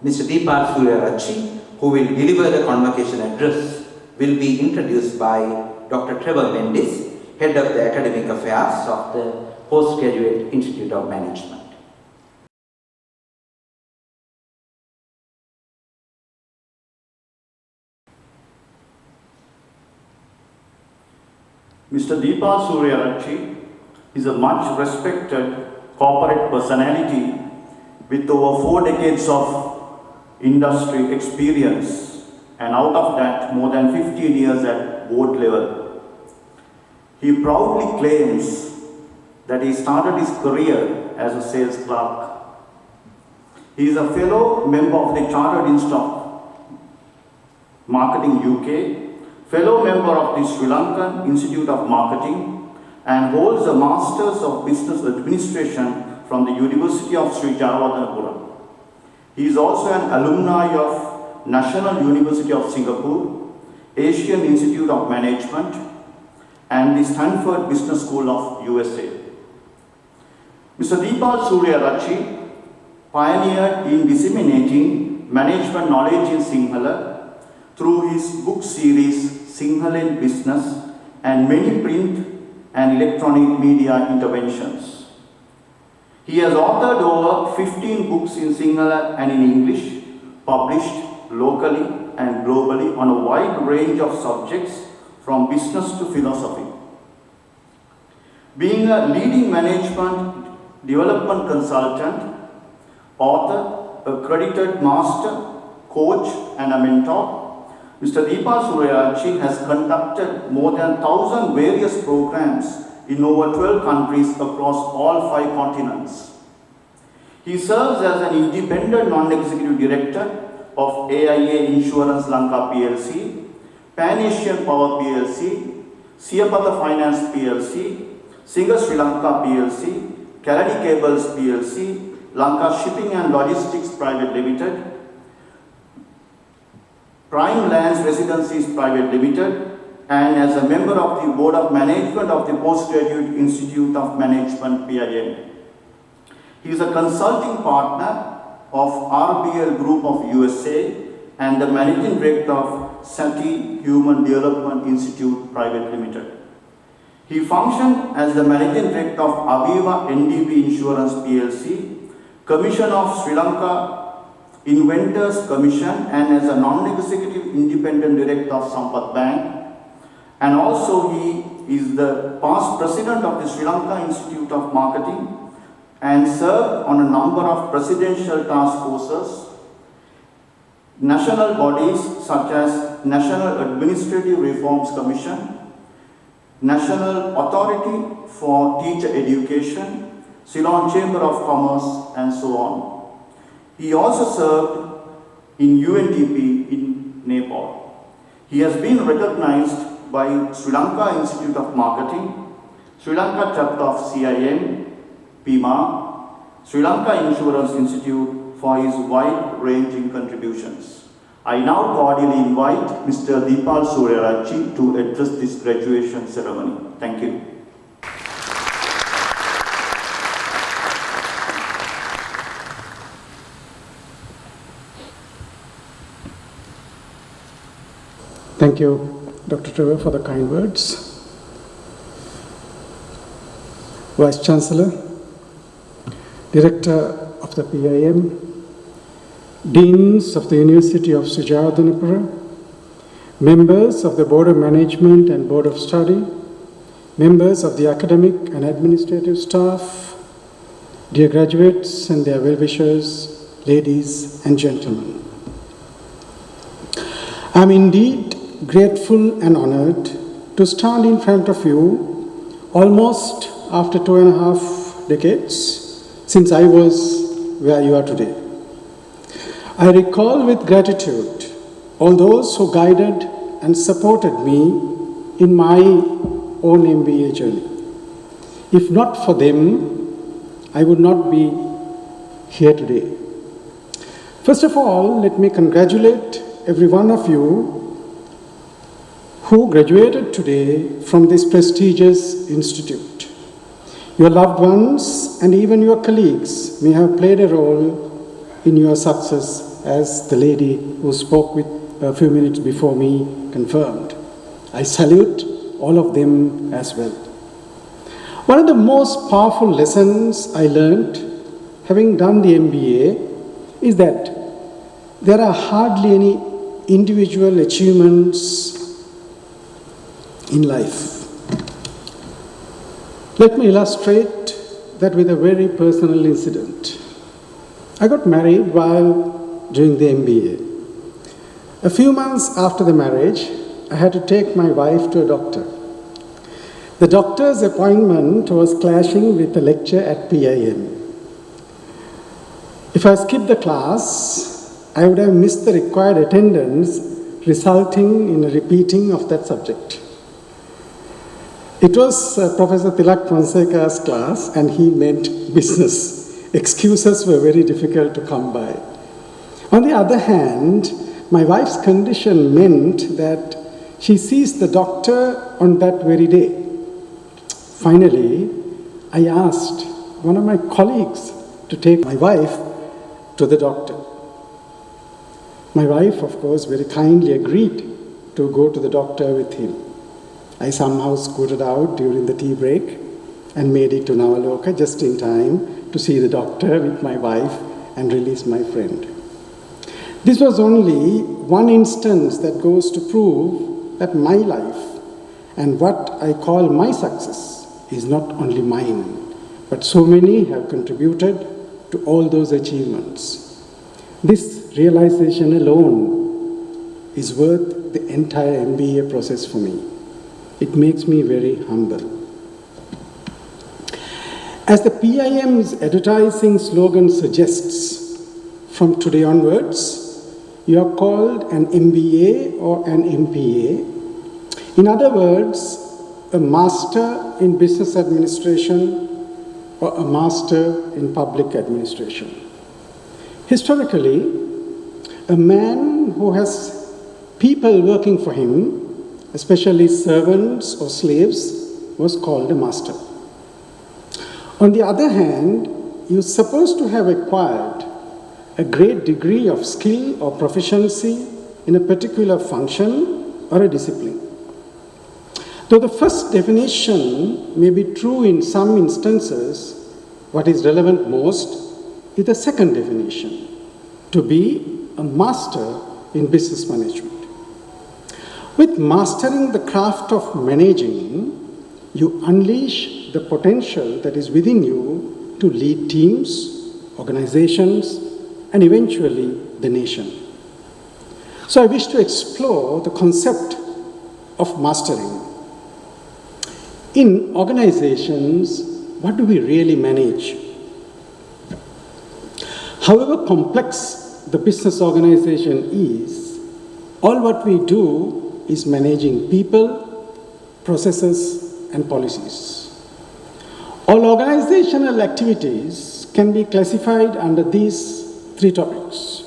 Mr. Deepal Sooriyaarachchi, who will deliver the convocation address, will be introduced by Dr. Trevor Mendes, Head of the Academic Affairs of the Postgraduate Institute of Management. Mr. Deepal Sooriyaarachchi is a much respected corporate personality with over 4 decades of industry experience, and out of that more than 15 years at board level. He proudly claims that he started his career as a sales clerk. He is a fellow member of the Chartered Institute of Marketing UK, fellow member of the Sri Lankan Institute of Marketing, and holds a Masters of Business Administration from the University of Sri Jayawardenepura. He is also an alumni of National University of Singapore, Asian Institute of Management, and the Stanford Business School of USA. Mr. Deepal Sooriyaarachchi pioneered in disseminating management knowledge in Sinhala through his book series Sinhala Business and many print and electronic media interventions. He has authored over 15 books in Sinhala and in English, published locally and globally on a wide range of subjects from business to philosophy. Being a leading management development consultant, author, accredited master, coach, and a mentor, Mr. Deepal Sooriyaarachchi has conducted more than 1,000 various programs in over 12 countries across all 5 continents. He serves as an independent non-executive director of AIA Insurance Lanka PLC, Pan Asian Power PLC, Siyapada Finance PLC, Singer Sri Lanka PLC, Kalani Cables PLC, Lanka Shipping and Logistics Private Limited, Prime Lands Residencies Private Limited, and as a member of the Board of Management of the Postgraduate Institute of Management, PIM. He is a consulting partner of RBL Group of USA and the Managing Director of SATI Human Development Institute Private Limited. He functioned as the Managing Director of Aviva NDB Insurance PLC, Commission of Sri Lanka Inventors Commission, and as a non-executive independent director of Sampath Bank. And also he is the past president of the Sri Lanka Institute of Marketing and served on a number of presidential task forces, national bodies such as National Administrative Reforms Commission, National Authority for Teacher Education, Ceylon Chamber of Commerce, and so on. He also served in UNDP in Nepal. He has been recognized by Sri Lanka Institute of Marketing, Sri Lanka chapter of CIM, PIMA, Sri Lanka Insurance Institute for his wide-ranging contributions. I now cordially invite Mr. Deepal Sooriyaarachchi to address this graduation ceremony. Thank you. Thank you, Dr. Trevor, for the kind words. Vice Chancellor, Director of the PIM, Deans of the University of Sri Jayawardenepura, members of the Board of Management and Board of Study, members of the academic and administrative staff, dear graduates and their well-wishers, ladies and gentlemen. I am indeed grateful and honored to stand in front of you almost after 2.5 decades since I was where you are today. I recall with gratitude all those who guided and supported me in my own MBA journey. If not for them, I would not be here today. First of all, let me congratulate every one of you who graduated today from this prestigious institute. Your loved ones and even your colleagues may have played a role in your success as the lady who spoke with a few minutes before me confirmed. I salute all of them as well. One of the most powerful lessons I learned, having done the MBA, is that there are hardly any individual achievements in life. Let me illustrate that with a very personal incident. I got married while doing the MBA. A few months after the marriage, I had to take my wife to a doctor. The doctor's appointment was clashing with a lecture at PIM. If I skipped the class, I would have missed the required attendance, resulting in a repeating of that subject. It was Professor Tilak Fonseca's class, and he meant business. Excuses were very difficult to come by. On the other hand, my wife's condition meant that she sees the doctor on that very day. Finally, I asked one of my colleagues to take my wife to the doctor. My wife, of course, very kindly agreed to go to the doctor with him. I somehow scooted out during the tea break and made it to Navaloka just in time to see the doctor with my wife and release my friend. This was only one instance that goes to prove that my life and what I call my success is not only mine, but so many have contributed to all those achievements. This realization alone is worth the entire MBA process for me. It makes me very humble. As the PIM's advertising slogan suggests, from today onwards, you are called an MBA or an MPA. In other words, a master in business administration or a master in public administration. Historically, a man who has people working for him, especially servants or slaves, was called a master. On the other hand, you're supposed to have acquired a great degree of skill or proficiency in a particular function or a discipline. Though the first definition may be true in some instances, what is relevant most is the second definition, to be a master in business management. With mastering the craft of managing, you unleash the potential that is within you to lead teams, organizations, and eventually the nation. So I wish to explore the concept of mastering. In organizations, what do we really manage? However complex the business organization is, all what we do is managing people, processes, and policies. All organizational activities can be classified under these three topics.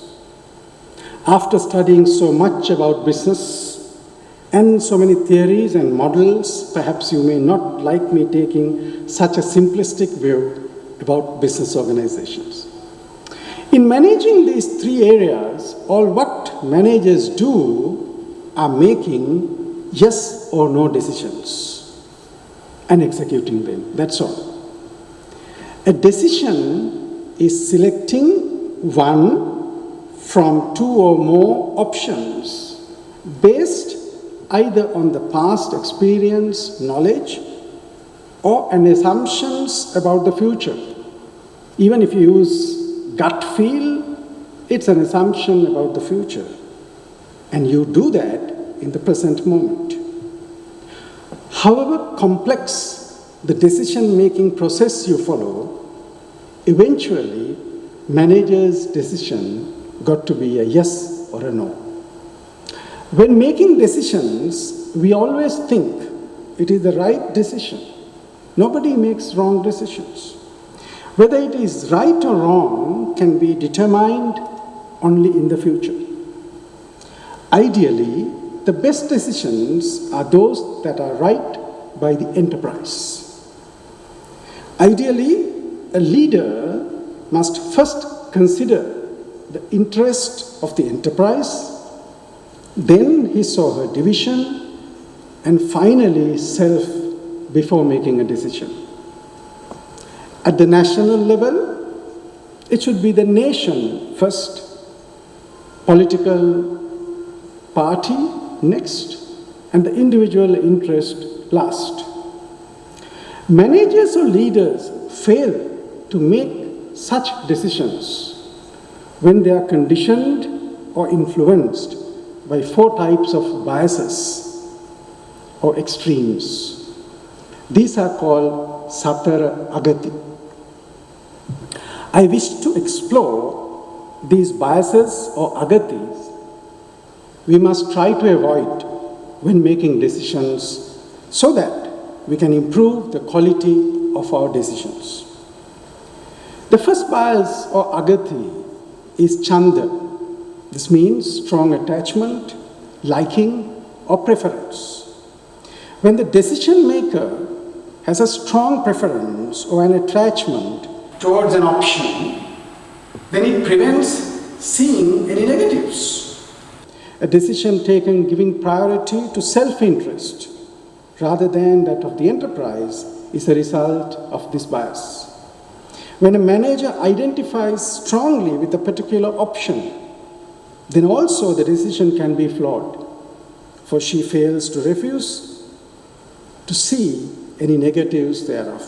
After studying so much about business and so many theories and models, perhaps you may not like me taking such a simplistic view about business organizations. In managing these three areas, all what managers do are making yes or no decisions and executing them. That's all. A decision is selecting one from two or more options based either on the past experience, knowledge, or an assumptions about the future. Even if you use gut feel, it's an assumption about the future. And you do that in the present moment. However complex the decision-making process you follow, eventually manager's decision got to be a yes or a no. When making decisions, we always think it is the right decision. Nobody makes wrong decisions. Whether it is right or wrong can be determined only in the future. Ideally, the best decisions are those that are right by the enterprise. Ideally, a leader must first consider the interest of the enterprise, then he saw her division, and finally self before making a decision. At the national level, it should be the nation first, political party next, and the individual interest last. Managers or leaders fail to make such decisions when they are conditioned or influenced by 4 types of biases or extremes. These are called Satara Agati. I wish to explore these biases or agatis we must try to avoid when making decisions so that we can improve the quality of our decisions. The first bias or agati is chanda. This means strong attachment, liking, or preference. When the decision maker has a strong preference or an attachment towards an option, then it prevents seeing any negatives. A decision taken giving priority to self-interest rather than that of the enterprise is a result of this bias. When a manager identifies strongly with a particular option, then also the decision can be flawed, for she fails to refuse to see any negatives thereof.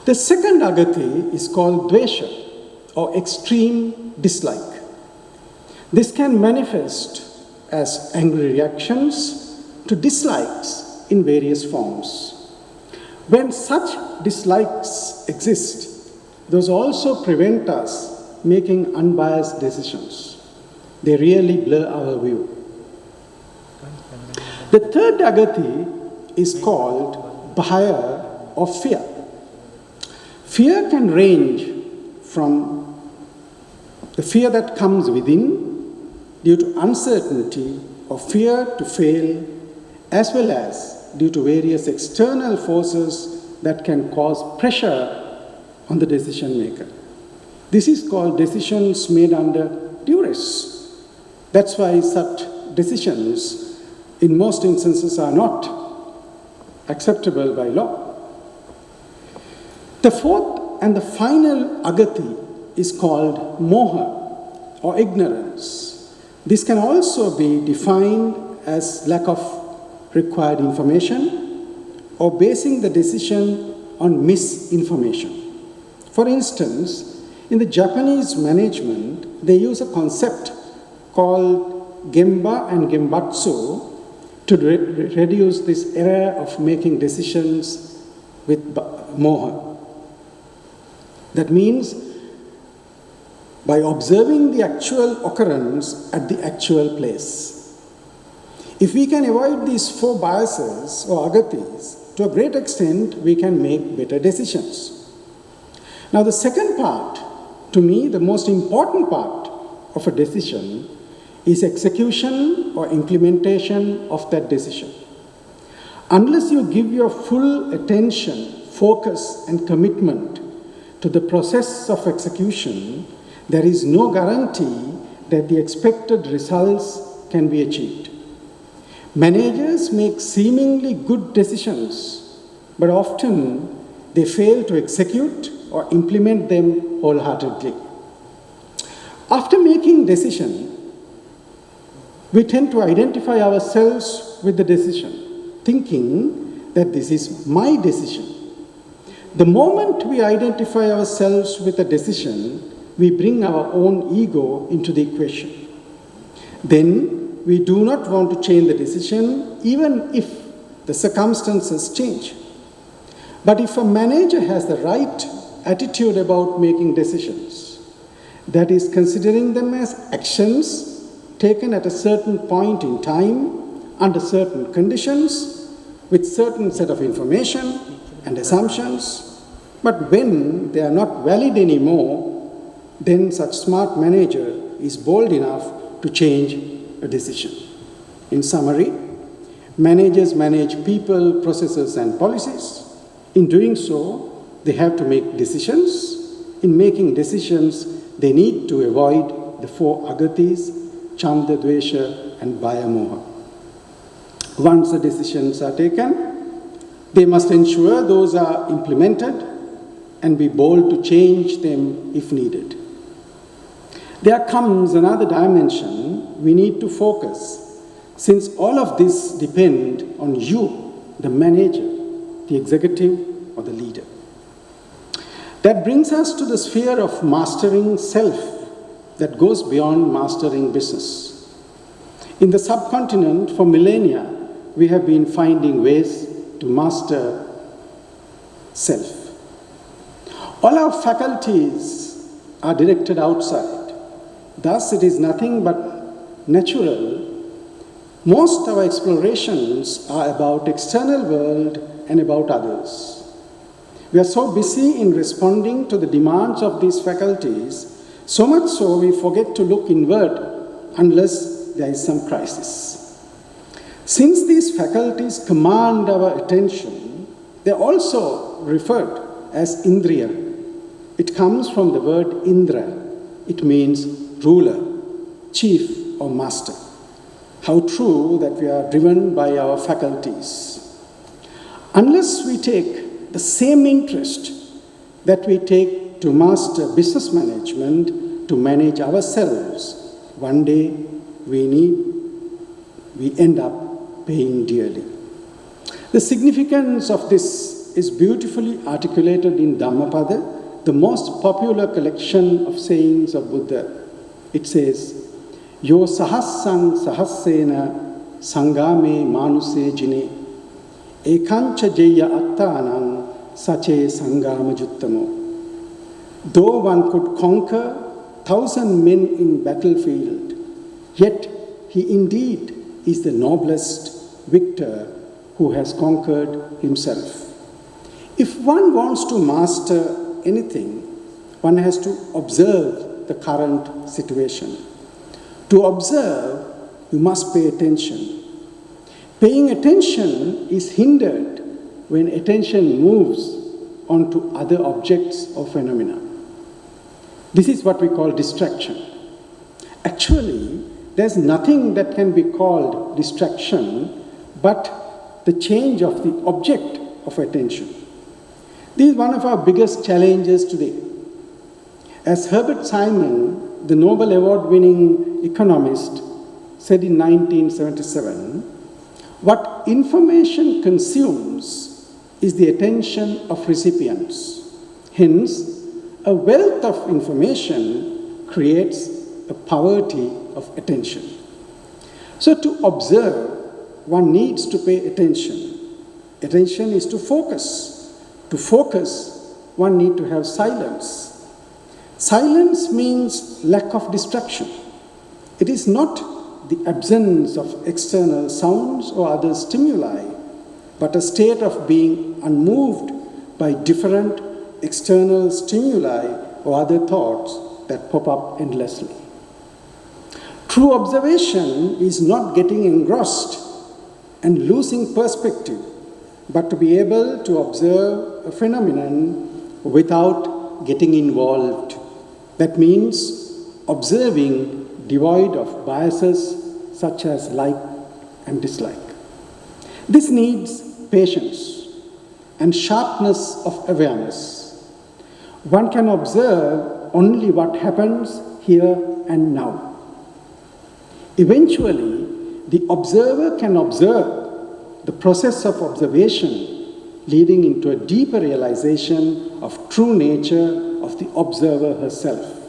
The second agati is called dvesha, or extreme dislike. This can manifest as angry reactions to dislikes in various forms. When such dislikes exist, those also prevent us making unbiased decisions. They really blur our view. The third agati is called bhaya, or fear. Fear can range from the fear that comes within due to uncertainty or fear to fail, as well as due to various external forces that can cause pressure on the decision maker. This is called decisions made under duress. That's why such decisions in most instances are not acceptable by law. The fourth and the final agati is called moha, or ignorance. This can also be defined as lack of required information or basing the decision on misinformation. For instance, in the Japanese management, they use a concept called gemba and gembatsu to reduce this error of making decisions with moha. That means by observing the actual occurrence at the actual place. If we can avoid these 4 biases or agatis, to a great extent we can make better decisions. Now the second part, to me the most important part of a decision, is execution or implementation of that decision. Unless you give your full attention, focus and commitment to the process of execution, there is no guarantee that the expected results can be achieved. Managers make seemingly good decisions, but often they fail to execute or implement them wholeheartedly. After making decision, we tend to identify ourselves with the decision, thinking that this is my decision. The moment we identify ourselves with a decision, we bring our own ego into the equation. Then we do not want to change the decision, even if the circumstances change. But if a manager has the right attitude about making decisions, that is, considering them as actions taken at a certain point in time, under certain conditions, with certain set of information and assumptions, but when they are not valid anymore, then such smart manager is bold enough to change a decision. In summary, managers manage people, processes and policies. In doing so, they have to make decisions. In making decisions, they need to avoid the four agatis, Chanda, Dvesha and Bhayamoha. Once the decisions are taken, they must ensure those are implemented and be bold to change them if needed. There comes another dimension we need to focus, since all of this depend on you, the manager, the executive or the leader. That brings us to the sphere of mastering self that goes beyond mastering business. In the subcontinent, for millennia, we have been finding ways to master self. All our faculties are directed outside. Thus, it is nothing but natural. Most of our explorations are about external world and about others. We are so busy in responding to the demands of these faculties, so much so we forget to look inward unless there is some crisis. Since these faculties command our attention, they are also referred as Indriya. It comes from the word Indra. It means ruler, chief or master. How true that we are driven by our faculties. Unless we take the same interest that we take to master business management, to manage ourselves, one day we end up paying dearly. The significance of this is beautifully articulated in Dhammapada, the most popular collection of sayings of Buddha. It says, Yo sahassang sahassena sangame manuse jine ekancha jaya attanang sache sangama juttamo. Though one could conquer 1,000 men in battlefield, yet he indeed is the noblest victor who has conquered himself. If one wants to master anything, one has to observe the current situation. To observe, you must pay attention. Paying attention is hindered when attention moves onto other objects or phenomena. This is what we call distraction. Actually, there's nothing that can be called distraction but the change of the object of attention. This is one of our biggest challenges today. As Herbert Simon, the Nobel Award-winning economist, said in 1977, what information consumes is the attention of recipients. Hence, a wealth of information creates a poverty of attention. So to observe, one needs to pay attention. Attention is to focus. To focus, one needs to have silence. Silence means lack of distraction. It is not the absence of external sounds or other stimuli, but a state of being unmoved by different external stimuli or other thoughts that pop up endlessly. True observation is not getting engrossed and losing perspective, but to be able to observe a phenomenon without getting involved. That means observing devoid of biases such as like and dislike. This needs patience and sharpness of awareness. One can observe only what happens here and now. Eventually, the observer can observe the process of observation, leading into a deeper realization of true nature of the observer herself.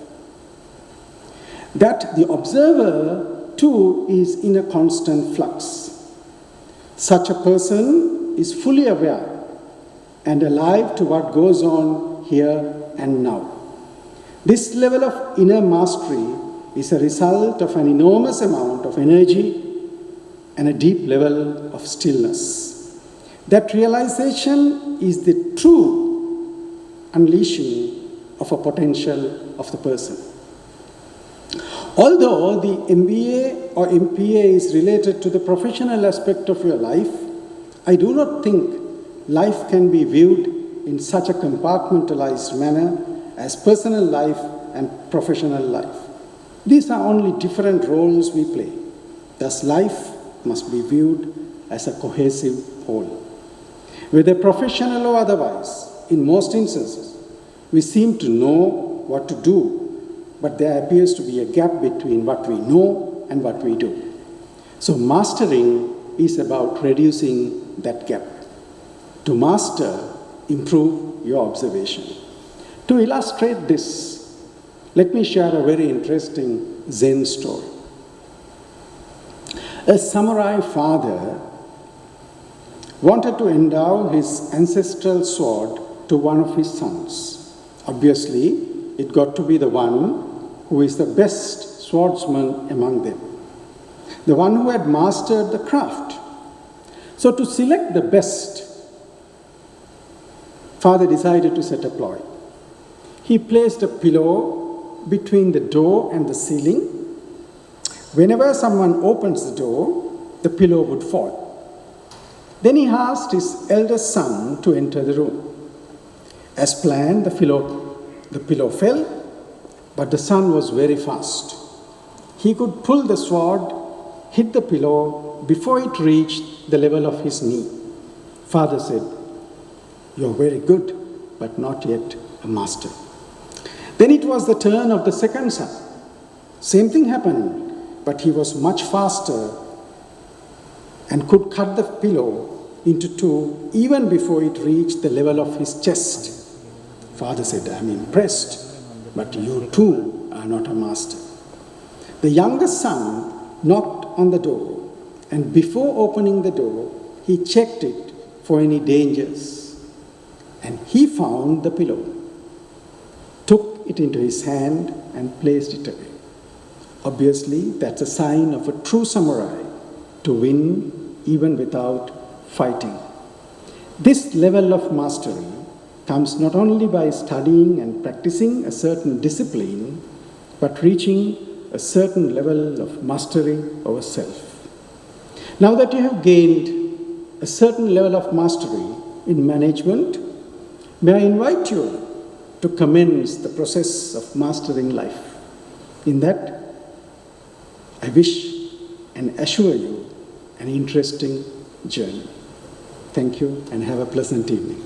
That the observer, too, is in a constant flux. Such a person is fully aware and alive to what goes on here and now. This level of inner mastery is a result of an enormous amount of energy and a deep level of stillness. That realization is the true unleashing of a potential of the person. Although the MBA or MPA is related to the professional aspect of your life, I do not think life can be viewed in such a compartmentalized manner, as personal life and professional life. These are only different roles we play. Thus, life must be viewed as a cohesive whole. Whether professional or otherwise, in most instances, we seem to know what to do, but there appears to be a gap between what we know and what we do. So mastering is about reducing that gap. To master, improve your observation. To illustrate this, let me share a very interesting Zen story. A samurai father wanted to endow his ancestral sword to one of his sons. Obviously, it got to be the one who is the best swordsman among them, the one who had mastered the craft. So to select the best, father decided to set a ploy. He placed a pillow between the door and the ceiling. Whenever someone opens the door, the pillow would fall. Then he asked his eldest son to enter the room. As planned, the pillow fell, but the son was very fast. He could pull the sword, hit the pillow before it reached the level of his knee. Father said, "You're very good, but not yet a master." Then it was the turn of the second son. Same thing happened, but he was much faster and could cut the pillow into two even before it reached the level of his chest. Father said, "I'm impressed, but you too are not a master." The youngest son knocked on the door, and before opening the door, he checked it for any dangers. And he found the pillow, took it into his hand, and placed it away. Obviously, that's a sign of a true samurai, to win even without fighting. This level of mastery comes not only by studying and practicing a certain discipline, but reaching a certain level of mastery over self. Now that you have gained a certain level of mastery in management, may I invite you to commence the process of mastering life. In that, I wish and assure you an interesting journey. Thank you and have a pleasant evening.